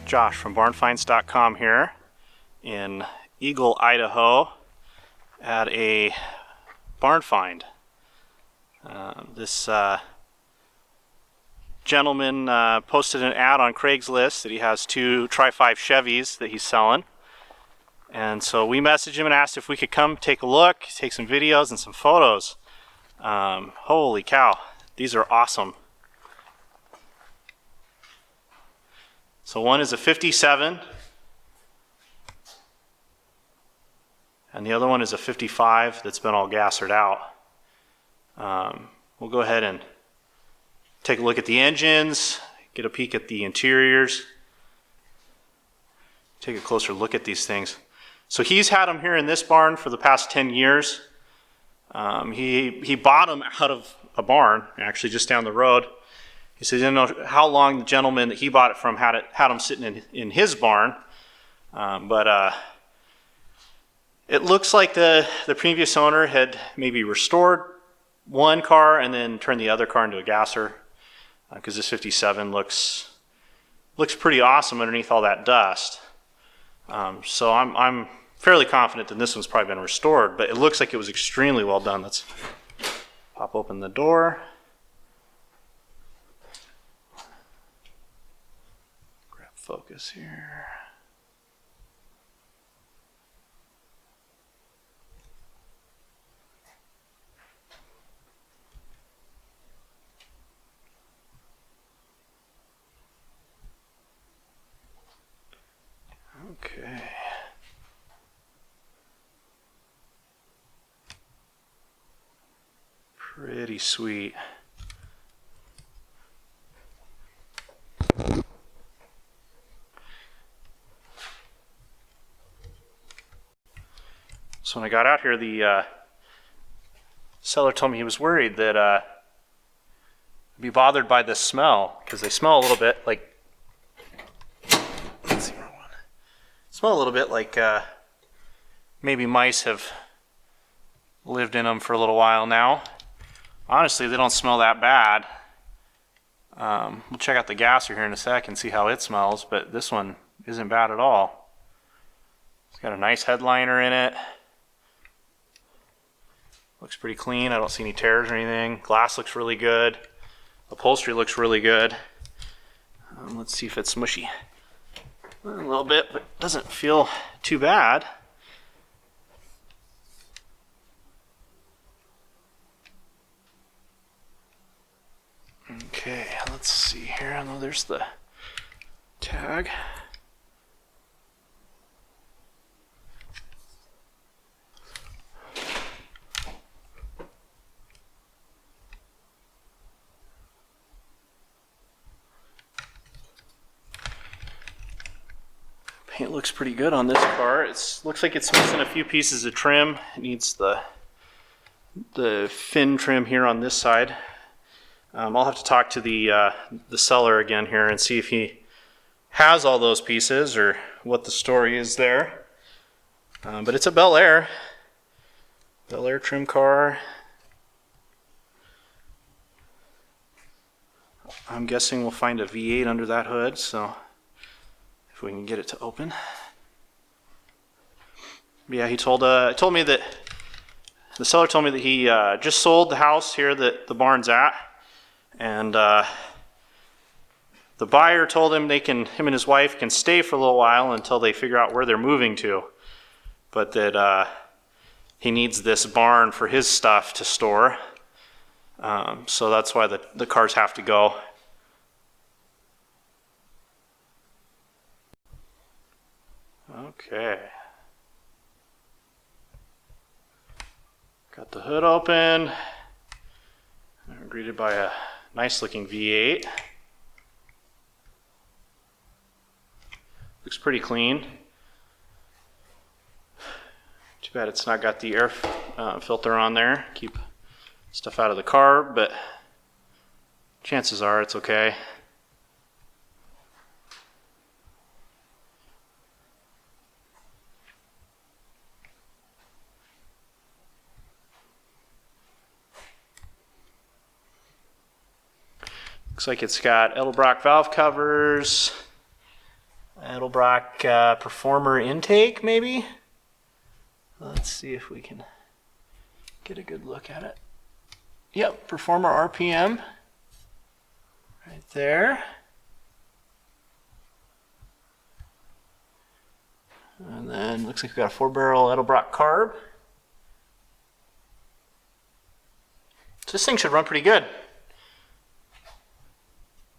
Josh from barnfinds.com here in Eagle, Idaho at a barn find. This gentleman posted an ad on Craigslist that he has two Tri-5 Chevys that he's selling. And so we messaged him and asked if we could come take a look, take some videos and some photos. Holy cow, these are awesome. So one is a 57 and the other one is a 55 that's been all gassered out. We'll go ahead and take a look at the engines, get a peek at the interiors, take a closer look at these things. So he's had them here in this barn for the past 10 years. He bought them out of a barn, actually just down the road. He said he didn't know how long the gentleman that he bought it from had them sitting in his barn. But it looks like the previous owner had maybe restored one car and then turned the other car into a gasser, because this 57 looks pretty awesome underneath all that dust. So I'm fairly confident that this one's probably been restored, but it looks like it was extremely well done. Let's pop open the door. Grab focus here. Okay. Pretty sweet. So when I got out here, the seller told me he was worried that I'd be bothered by the smell, because they smell a little bit like, maybe mice have lived in them for a little while now. Honestly, they don't smell that bad. We'll check out the gasser here in a sec and see how it smells, but this one isn't bad at all. It's got a nice headliner in it. Looks pretty clean. I don't see any tears or anything. Glass looks really good. Upholstery looks really good. Let's see if it's mushy. A little bit, but doesn't feel too bad. Okay, let's see here. I know there's the tag. Paint looks pretty good on this car. It looks like it's missing a few pieces of trim. It needs the fin trim here on this side. I'll have to talk to the seller again here and see if he has all those pieces or what the story is there. But it's a Bel Air trim car. I'm guessing we'll find a V8 under that hood, so if we can get it to open. Yeah, he told me that the seller told me that he just sold the house here that the barn's at, and the buyer told him him and his wife can stay for a little while until they figure out where they're moving to, but that he needs this barn for his stuff to store, so that's why the cars have to go. Okay. Got the hood open. We're greeted by a nice looking V8. Looks pretty clean. Too bad it's not got the air filter on there. Keep stuff out of the car, but chances are it's okay. Looks like it's got Edelbrock valve covers, Edelbrock Performer intake, maybe? Let's see if we can get a good look at it. Yep, Performer RPM. Right there. And then looks like we've got a 4-barrel Edelbrock carb. So this thing should run pretty good.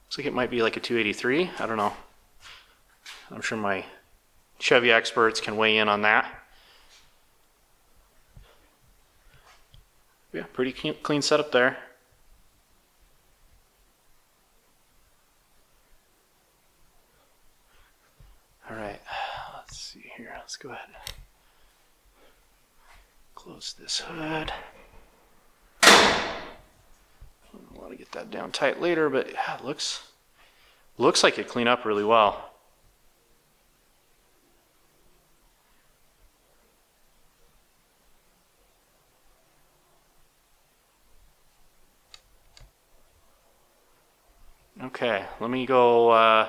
Looks like it might be like a 283. I don't know. I'm sure my Chevy experts can weigh in on that. Yeah, pretty clean setup there. All right, let's see here. Let's go ahead and close this hood. I want to get that down tight later, but yeah, it looks like it cleaned up really well. Okay, let me go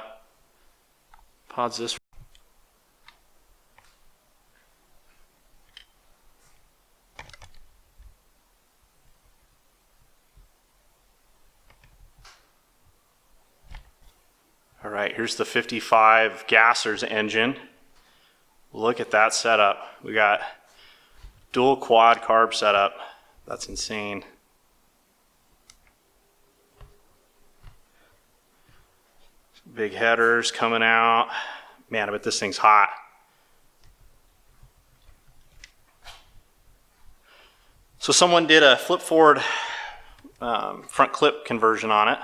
pause this. All right, here's the 55 Gasser's engine. Look at that setup. We got dual quad carb setup. That's insane. Big headers coming out. Man, I bet this thing's hot. So someone did a flip forward front clip conversion on it.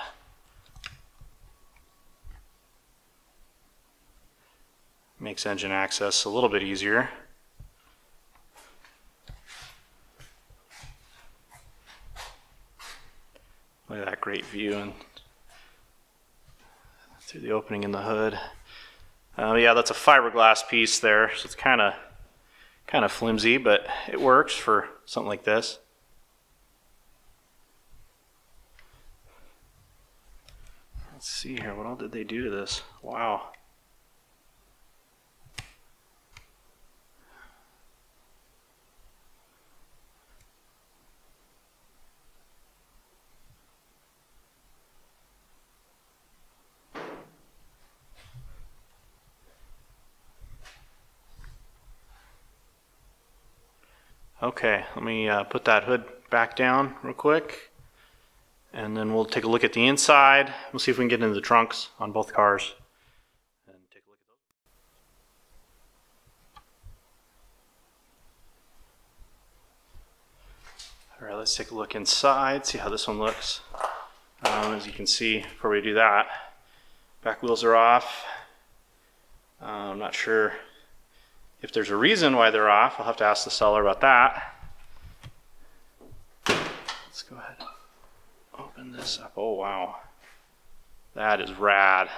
Makes engine access a little bit easier. Look at that great view and through the opening in the hood. Yeah, that's a fiberglass piece there, so it's kind of flimsy, but it works for something like this. Let's see here, what all did they do to this? Wow. Okay, let me put that hood back down real quick, and then we'll take a look at the inside. We'll see if we can get into the trunks on both cars and take a look at those. All right, let's take a look inside, see how this one looks. As you can see, before we do that, back wheels are off. I'm not sure if there's a reason why they're off. I'll have to ask the seller about that. Let's go ahead and open this up. Oh, wow. That is rad.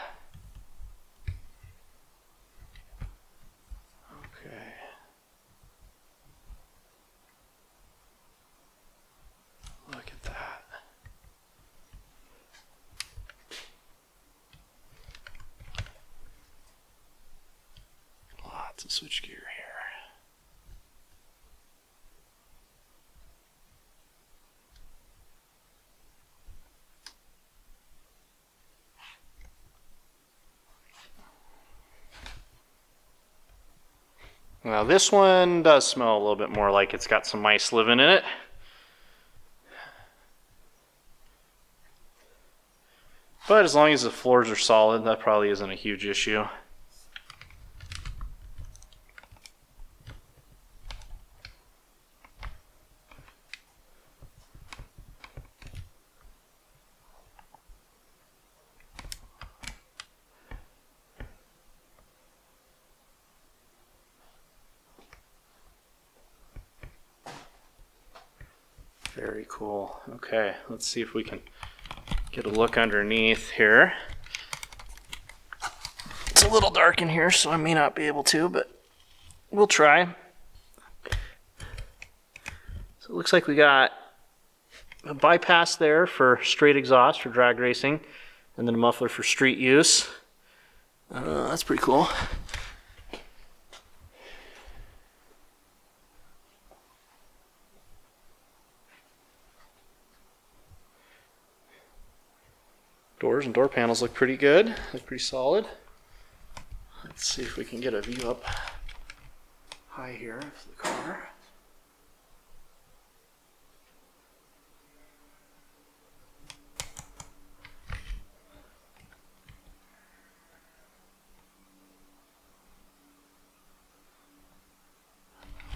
Okay. Look at that. Lots of switchgear here. Now this one does smell a little bit more like it's got some mice living in it. But as long as the floors are solid, that probably isn't a huge issue. Very cool. Okay, let's see if we can get a look underneath here. It's a little dark in here, so I may not be able to, but we'll try. So it looks like we got a bypass there for straight exhaust for drag racing, and then a muffler for street use. That's pretty cool. Doors and door panels look pretty good, look pretty solid. Let's see if we can get a view up high here of the car.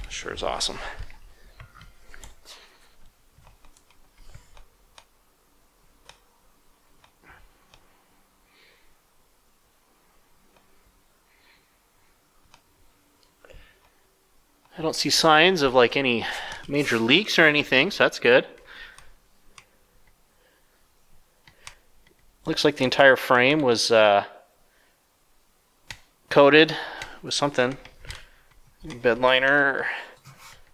Sure is awesome. I don't see signs of like any major leaks or anything, so that's good. Looks like the entire frame was coated with something, bed liner or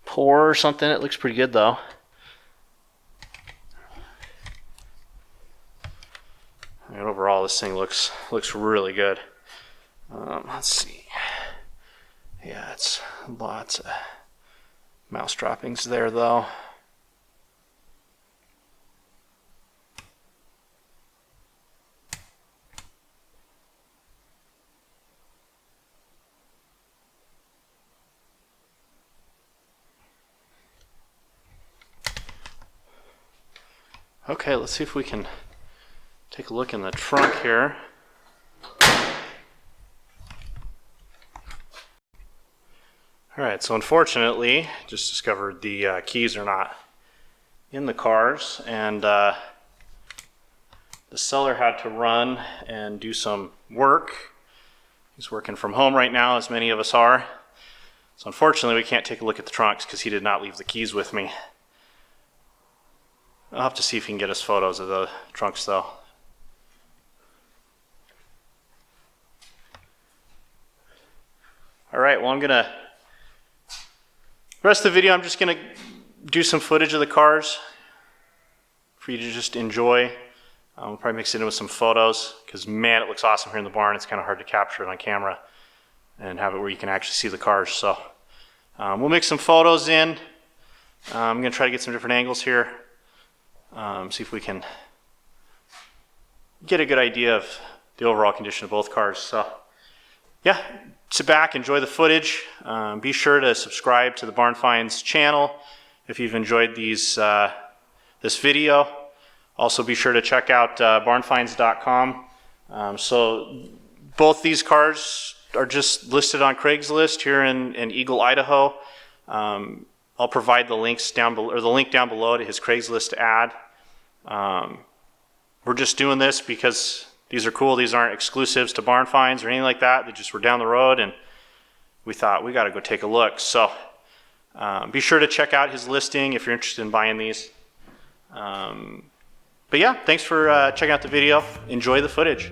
pour or something. It looks pretty good though. And overall, this thing looks really good. Let's see. Yeah, it's lots of mouse droppings there though. Okay, let's see if we can take a look in the trunk here. Alright, so unfortunately, just discovered the keys are not in the cars, and the seller had to run and do some work. He's working from home right now, as many of us are. So unfortunately, we can't take a look at the trunks because he did not leave the keys with me. I'll have to see if he can get us photos of the trunks though. Alright, well the rest of the video I'm just going to do some footage of the cars for you to just enjoy. We'll probably mix it in with some photos because man, it looks awesome here in the barn. It's kind of hard to capture it on camera and have it where you can actually see the cars. So we'll mix some photos in. I'm going to try to get some different angles here. See if we can get a good idea of the overall condition of both cars. So yeah, sit back, enjoy the footage. Be sure to subscribe to the Barn Finds channel if you've enjoyed this video. Also be sure to check out barnfinds.com. So both these cars are just listed on Craigslist here in Eagle, Idaho. I'll provide the links down below, or the link down below to his Craigslist ad. We're just doing this because these are cool. These aren't exclusives to Barn Finds or anything like that. They just were down the road and we thought we got to go take a look. So be sure to check out his listing if you're interested in buying these. But yeah, thanks for checking out the video. Enjoy the footage.